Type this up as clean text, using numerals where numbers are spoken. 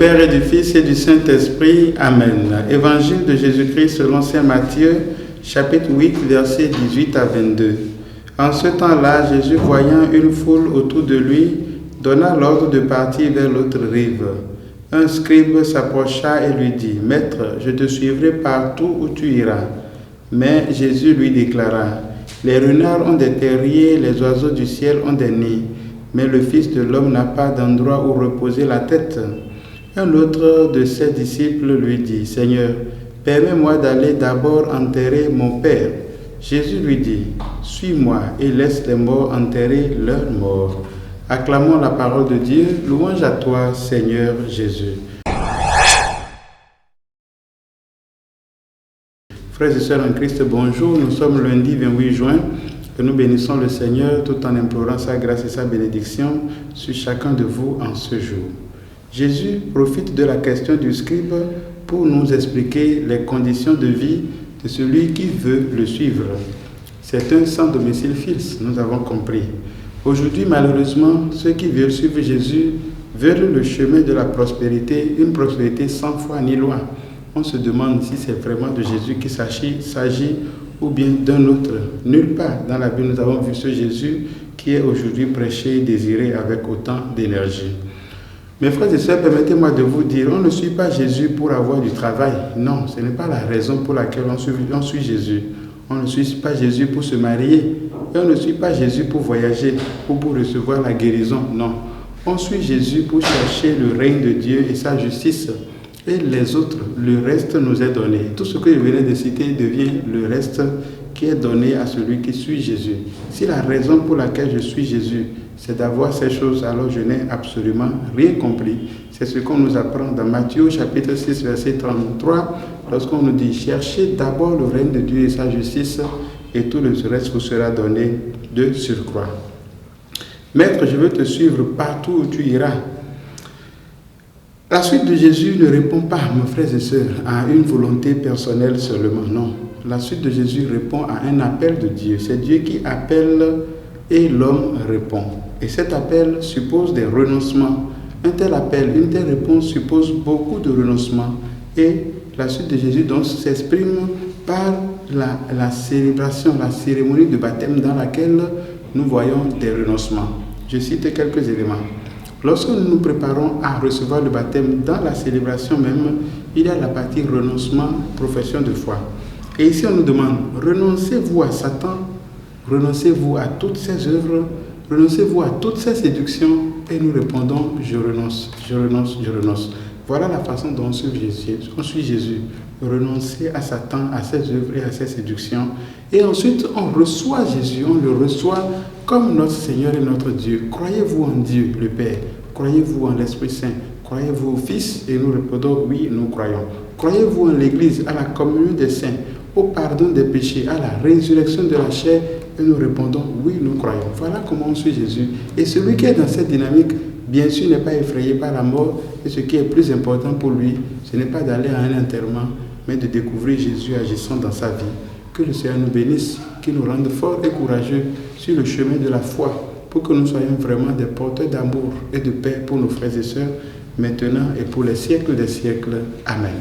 Père et du Fils et du Saint-Esprit. Amen. Évangile de Jésus-Christ selon saint Matthieu, chapitre 8, versets 18 à 22. En ce temps-là, Jésus, voyant une foule autour de lui, donna l'ordre de partir vers l'autre rive. Un scribe s'approcha et lui dit, « Maître, je te suivrai partout où tu iras. » Mais Jésus lui déclara, « Les renards ont des terriers, les oiseaux du ciel ont des nids, mais le Fils de l'homme n'a pas d'endroit où reposer la tête. » Un autre de ses disciples lui dit, « Seigneur, permets-moi d'aller d'abord enterrer mon Père. » Jésus lui dit, « Suis-moi et laisse les morts enterrer leurs morts. » Acclamons la parole de Dieu. Louange à toi, Seigneur Jésus. Frères et sœurs en Christ, bonjour. Nous sommes lundi 28 juin et nous bénissons le Seigneur tout en implorant sa grâce et sa bénédiction sur chacun de vous en ce jour. Jésus profite de la question du scribe pour nous expliquer les conditions de vie de celui qui veut le suivre. C'est un sans domicile fixe, nous avons compris. Aujourd'hui, malheureusement, ceux qui veulent suivre Jésus veulent le chemin de la prospérité, une prospérité sans foi ni loi. On se demande si c'est vraiment de Jésus qu'il s'agit ou bien d'un autre. Nulle part dans la Bible nous avons vu ce Jésus qui est aujourd'hui prêché et désiré avec autant d'énergie. Mes frères et sœurs, permettez-moi de vous dire, on ne suit pas Jésus pour avoir du travail. Non, ce n'est pas la raison pour laquelle on suit Jésus. On ne suit pas Jésus pour se marier. Et on ne suit pas Jésus pour voyager ou pour recevoir la guérison. Non, on suit Jésus pour chercher le règne de Dieu et sa justice. Et les autres, le reste nous est donné. Tout ce que je venais de citer devient le reste qui est donné à celui qui suit Jésus. Si la raison pour laquelle je suis Jésus, c'est d'avoir ces choses, alors je n'ai absolument rien compris. C'est ce qu'on nous apprend dans Matthieu chapitre 6, verset 33, lorsqu'on nous dit « Cherchez d'abord le règne de Dieu et sa justice, et tout le reste vous sera donné de surcroît. » Maître, je veux te suivre partout où tu iras. La suite de Jésus ne répond pas, mes frères et sœurs, à une volonté personnelle seulement, non. La suite de Jésus répond à un appel de Dieu. C'est Dieu qui appelle et l'homme répond. Et cet appel suppose des renoncements. Un tel appel, une telle réponse suppose beaucoup de renoncements. Et la suite de Jésus donc s'exprime par la célébration, la cérémonie de baptême dans laquelle nous voyons des renoncements. Je cite quelques éléments. Lorsque nous nous préparons à recevoir le baptême, dans la célébration même, il y a la partie renoncement, profession de foi. Et ici on nous demande, renoncez-vous à Satan, renoncez-vous à toutes ses œuvres, renoncez-vous à toutes ses séductions, et nous répondons, je renonce, je renonce, je renonce. Voilà la façon dont on suit Jésus. Renoncer à Satan, à ses œuvres et à ses séductions. Et ensuite, on reçoit Jésus, on le reçoit comme notre Seigneur et notre Dieu. Croyez-vous en Dieu, le Père? Croyez-vous en l'Esprit Saint? Croyez-vous au Fils? Et nous répondons, oui, nous croyons. Croyez-vous en l'Église, à la communion des saints, au pardon des péchés, à la résurrection de la chair? Et nous répondons, oui, nous croyons. Voilà comment on suit Jésus. Et celui qui est dans cette dynamique, bien sûr, n'est pas effrayé par la mort. Et ce qui est plus important pour lui, ce n'est pas d'aller à un enterrement, mais de découvrir Jésus agissant dans sa vie. Que le Seigneur nous bénisse, qu'il nous rende forts et courageux sur le chemin de la foi, pour que nous soyons vraiment des porteurs d'amour et de paix pour nos frères et sœurs, maintenant et pour les siècles des siècles. Amen.